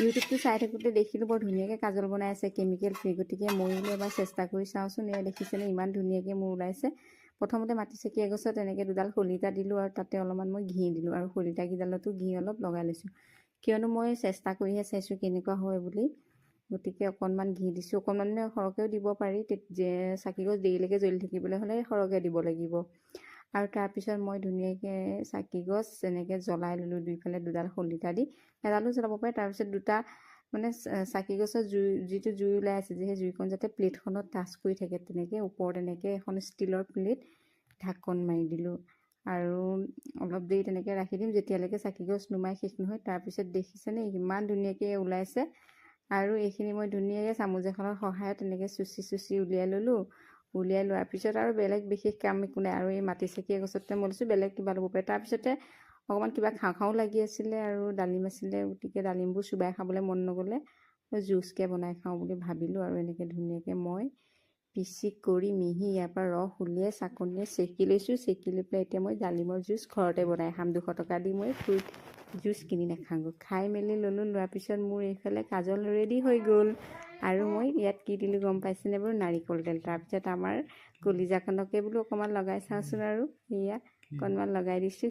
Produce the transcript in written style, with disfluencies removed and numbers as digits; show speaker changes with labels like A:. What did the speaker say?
A: ইউটিউবটো চাই থাকোঁতে দেখিলোঁ বৰ ধুনীয়াকৈ কাজল বনাই আছে কেমিকেল ফ্ৰী, গতিকে ময়ো এবাৰ চেষ্টা কৰি চাওঁচোন। এয়া দেখিছেনে ইমান ধুনীয়াকৈ মোৰ ওলাইছে। প্ৰথমতে মাটিচেকী এগছত এনেকৈ দুডাল শলিতা দিলোঁ আৰু তাতে অলপমান মই ঘি দিলোঁ আৰু শলিতাকেইডালতো ঘি অলপ লগাই লৈছোঁ, কিয়নো মই চেষ্টা কৰিহে চাইছোঁ কেনেকুৱা হয় বুলি। গতিকে অকণমান ঘি দিছোঁ, অকণমান সৰহকৈও দিব পাৰি, চাকিগছ দেৰিলৈকে জ্বলি থাকিবলৈ হ'লে সৰহকৈ দিব লাগিব। আৰু তাৰপিছত মই ধুনীয়াকৈ চাকিগছ এনেকৈ জ্বলাই ল'লোঁ, দুইফালে দুডাল শলিতা দি, এডালো জ্বলাব পাৰে। তাৰপিছত দুটা মানে চাকিগছৰ যিটো জুই ওলাই আছে, সেই জুইকণ যাতে প্লেটখনত টাচ কৰি থাকে, তেনেকৈ ওপৰত এনেকৈ এখন ষ্টীলৰ প্লেট ঢাকন মাৰি দিলোঁ আৰু অলপ দেৰি তেনেকৈ ৰাখি দিম যেতিয়ালৈকে চাকিগছ নুমাই শেষ নহয়। তাৰপিছত দেখিছেনে ইমান ধুনীয়াকৈ ওলাইছে। আৰু এইখিনি মই ধুনীয়াকৈ চামুচ এখনৰ সহায়ত তেনেকৈ চুচি উলিয়াই ল'লোঁ। উলিয়াই লোৱাৰ পিছত আৰু বেলেগ বিশেষ কাম একো নাই। আৰু এই মাটিচেকী এগছতে মই লৈছোঁ, বেলেগ কিবা ল'ব পাৰে। তাৰপিছতে অকণমান কিবা খাওঁ লাগি আছিলে আৰু ডালিম আছিলে, গতিকে ডালিমবোৰ চুবাই খাবলৈ মন নগ'লে জুচকৈ বনাই খাওঁ বুলি ভাবিলোঁ। আৰু এনেকৈ ধুনীয়াকৈ মই পিচি কৰি মিহি ইয়াৰ পৰা ৰস উলিয়াই চাকনিয়ে চেকি লৈছোঁ। চেকি লৈ পেলাই এতিয়া মই ডালিমৰ জুচ ঘৰতে বনাই খাম। 200 টকা দি মই ফ্ৰুইট জুচ কিনি নাখাওঁগৈ। খাই মেলি ল'লোঁ, লোৱাৰ পিছত মোৰ এইফালে কাজল ৰেডি হৈ গ'ল। আৰু মই ইয়াত কি দিলোঁ গম পাইছেনে বাৰু? নাৰিকল তেল। তাৰপিছত আমাৰ কলিজাকণকে বোলো অকণমান লগাই চাওঁচোন, আৰু সেয়া অকণমান লগাই দিছোঁ।